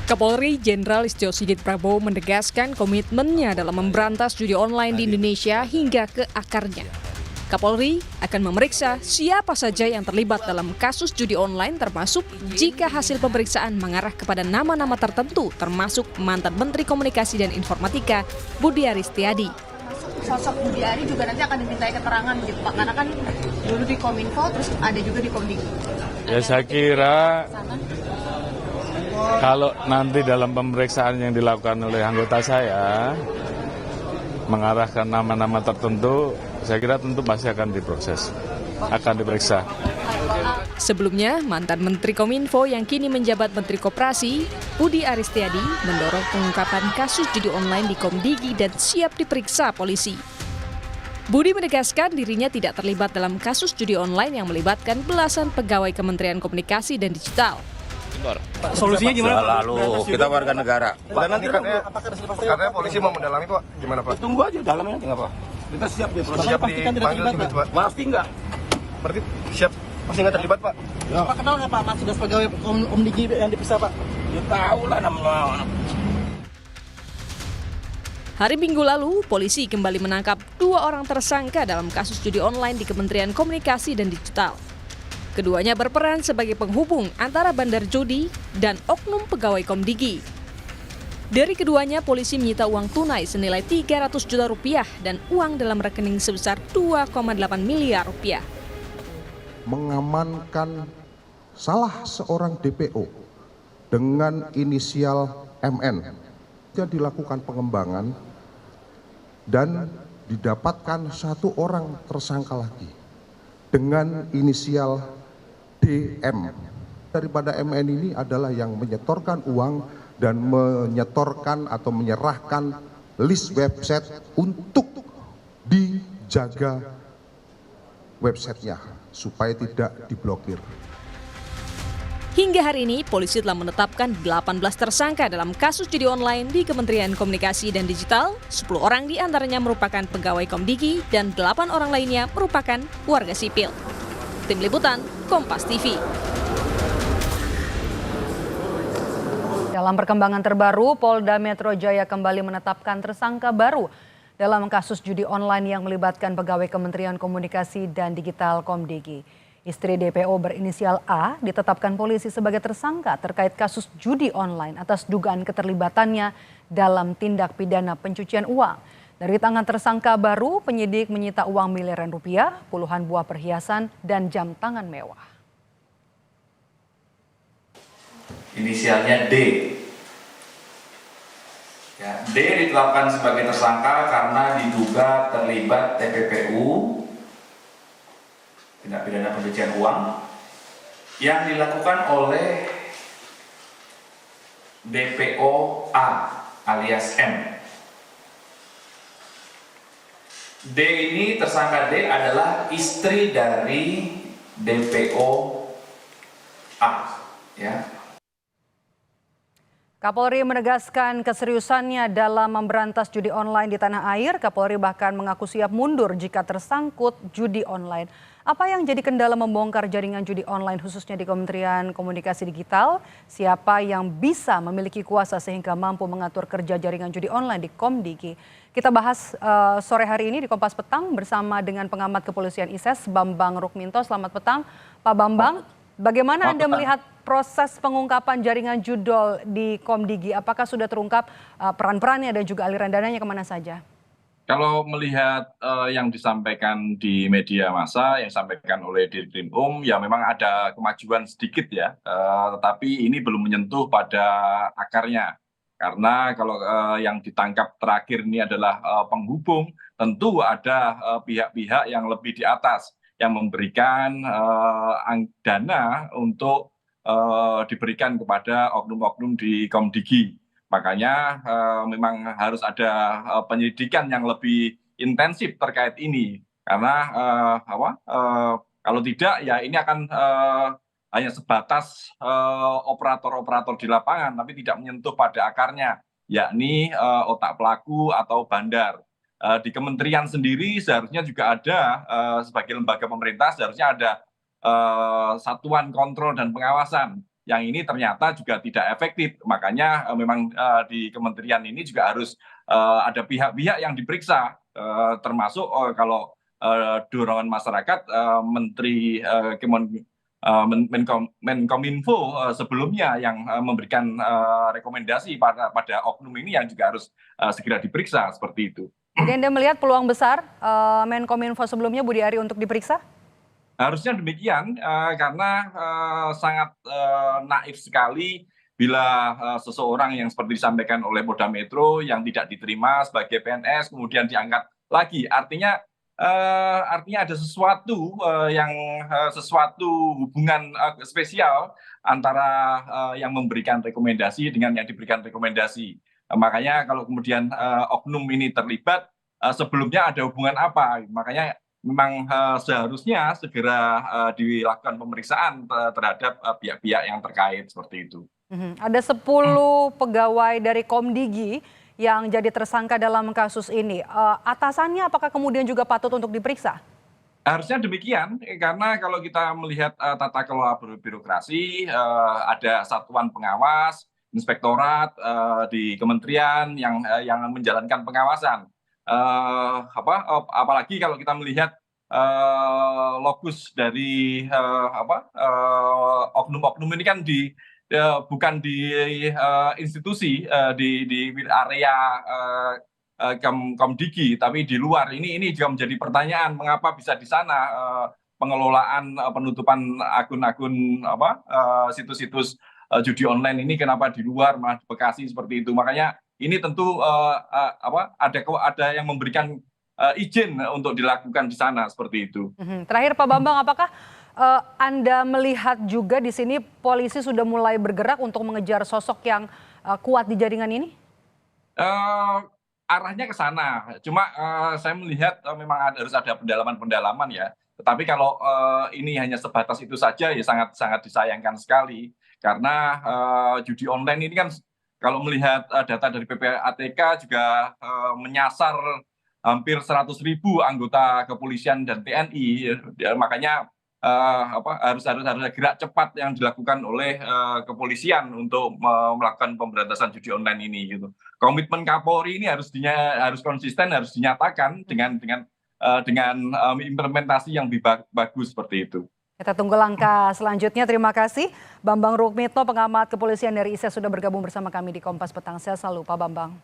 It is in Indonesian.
Kapolri Jenderal Listio Sigit Prabowo menegaskan komitmennya dalam memberantas judi online di Indonesia hingga ke akarnya. Kapolri akan memeriksa siapa saja yang terlibat dalam kasus judi online termasuk jika hasil pemeriksaan mengarah kepada nama-nama tertentu termasuk mantan Menteri Komunikasi dan Informatika Budi Aris Setiadi. Sosok Budi Ari juga nanti akan dimintai keterangan gitu Pak, karena kan dulu di Kominfo terus ada juga di Komdigi. Ya saya kira kalau nanti dalam pemeriksaan yang dilakukan oleh anggota saya mengarahkan nama-nama tertentu, saya kira tentu pasti akan diproses, akan diperiksa. Sebelumnya, mantan Menteri Kominfo yang kini menjabat Menteri Koperasi, Budi Aris Setiadi, mendorong pengungkapan kasus judi online di Komdigi dan siap diperiksa polisi. Budi menegaskan dirinya tidak terlibat dalam kasus judi online yang melibatkan belasan pegawai Kementerian Komunikasi dan Digital. Solusinya gimana? Lalu kita warga negara. Dan nanti katanya polisi mau mendalami Pak, gimana Pak? Tunggu aja dalamnya nggak apa. Kita siap di proses. Siap dipanggil gitu Pak. Pasti nggak. Berarti siap, pasti nggak terlibat Pak. Ya. Pak kenal nggak Pak Mas sudah pegawai Komdigi yang dipisah Pak? Ya tahu lah namanya. Hari Minggu lalu, polisi kembali menangkap 2 orang tersangka dalam kasus judi online di Kementerian Komunikasi dan Digital. Keduanya berperan sebagai penghubung antara bandar judi dan oknum pegawai Komdigi. Dari keduanya, polisi menyita uang tunai senilai 300 juta rupiah dan uang dalam rekening sebesar 2,8 miliar rupiah. Mengamankan salah seorang DPO dengan inisial MN. Jadi dilakukan pengembangan dan didapatkan 1 orang tersangka lagi dengan inisial DM. Daripada MN ini adalah yang menyetorkan uang dan menyetorkan atau menyerahkan list website untuk dijaga websitenya supaya tidak diblokir. Hingga hari ini, polisi telah menetapkan 18 tersangka dalam kasus judi online di Kementerian Komunikasi dan Digital. 10 orang diantaranya merupakan pegawai Komdigi dan 8 orang lainnya merupakan warga sipil. Tim Liputan, Kompas TV. Dalam perkembangan terbaru, Polda Metro Jaya kembali menetapkan tersangka baru dalam kasus judi online yang melibatkan pegawai Kementerian Komunikasi dan Digital Komdigi. Istri DPO berinisial A ditetapkan polisi sebagai tersangka terkait kasus judi online atas dugaan keterlibatannya dalam tindak pidana pencucian uang. Dari tangan tersangka baru, penyidik menyita uang miliaran rupiah, puluhan buah perhiasan, dan jam tangan mewah. Inisialnya D. Ya, D ditetapkan sebagai tersangka karena diduga terlibat TPPU, tindak pidana pencucian uang, yang dilakukan oleh DPO A alias M. D ini, tersangka D adalah istri dari DPO A, ya. Kapolri menegaskan keseriusannya dalam memberantas judi online di tanah air. Kapolri bahkan mengaku siap mundur jika tersangkut judi online. Apa yang jadi kendala membongkar jaringan judi online khususnya di Kementerian Komunikasi Digital? Siapa yang bisa memiliki kuasa sehingga mampu mengatur kerja jaringan judi online di Komdigi? Kita bahas sore hari ini di Kompas Petang bersama dengan pengamat kepolisian ISES Bambang Rukminto. Selamat petang Pak Bambang. Bagaimana Anda melihat proses pengungkapan jaringan judol di Komdigi? Apakah sudah terungkap peran-perannya dan juga aliran dananya kemana saja? Kalau melihat yang disampaikan di media massa, yang disampaikan oleh Dirkrim ya memang ada kemajuan sedikit ya, tetapi ini belum menyentuh pada akarnya. Karena kalau yang ditangkap terakhir ini adalah penghubung, tentu ada pihak-pihak yang lebih di atas yang memberikan dana untuk diberikan kepada oknum-oknum di Komdigi. Makanya memang harus ada penyelidikan yang lebih intensif terkait ini. Karena kalau tidak ya ini akan hanya sebatas operator-operator di lapangan, tapi tidak menyentuh pada akarnya, yakni otak pelaku atau bandar. Di kementerian sendiri seharusnya juga ada, sebagai lembaga pemerintah seharusnya ada satuan kontrol dan pengawasan yang ini ternyata juga tidak efektif. Makanya memang di kementerian ini juga harus ada pihak-pihak yang diperiksa, termasuk kalau dorongan masyarakat, Menteri Menkominfo sebelumnya yang memberikan rekomendasi pada oknum ini yang juga harus segera diperiksa seperti itu. Jadi Anda melihat peluang besar Menkominfo sebelumnya Budi Ari untuk diperiksa? Harusnya demikian, karena sangat naif sekali bila seseorang yang seperti disampaikan oleh Polda Metro yang tidak diterima sebagai PNS kemudian diangkat lagi. Artinya ada sesuatu sesuatu hubungan spesial antara yang memberikan rekomendasi dengan yang diberikan rekomendasi. Makanya kalau kemudian oknum ini terlibat, sebelumnya ada hubungan apa? Makanya memang seharusnya segera dilakukan pemeriksaan terhadap pihak-pihak yang terkait seperti itu. Ada 10 pegawai dari Komdigi yang jadi tersangka dalam kasus ini. Atasannya apakah kemudian juga patut untuk diperiksa? Harusnya demikian, karena kalau kita melihat tata kelola birokrasi, ada satuan pengawas, inspektorat di kementerian yang menjalankan pengawasan. Apalagi kalau kita melihat lokus dari oknum-oknum ini kan bukan di institusi di area Komdigi, tapi di luar. Ini juga menjadi pertanyaan mengapa bisa di sana pengelolaan penutupan akun-akun situs-situs judi online ini kenapa di luar malah di Bekasi seperti itu. Makanya ini tentu ada yang memberikan izin untuk dilakukan di sana seperti itu. Terakhir Pak Bambang, apakah Anda melihat juga di sini polisi sudah mulai bergerak untuk mengejar sosok yang kuat di jaringan ini? Arahnya ke sana. Cuma saya melihat memang harus ada pendalaman-pendalaman ya. Tetapi kalau ini hanya sebatas itu saja ya sangat disayangkan sekali. Karena judi online ini kan kalau melihat data dari PPATK juga menyasar hampir 100.000 anggota kepolisian dan TNI. Makanya harus gerak cepat yang dilakukan oleh kepolisian untuk melakukan pemberantasan judi online ini gitu. Komitmen Kapolri ini harus konsisten, harus dinyatakan dengan implementasi yang lebih bagus seperti itu. Kita tunggu langkah selanjutnya. Terima kasih Bambang Rukmito, pengamat kepolisian dari ISES sudah bergabung bersama kami di Kompas Petang. Sehat selalu Pak Bambang.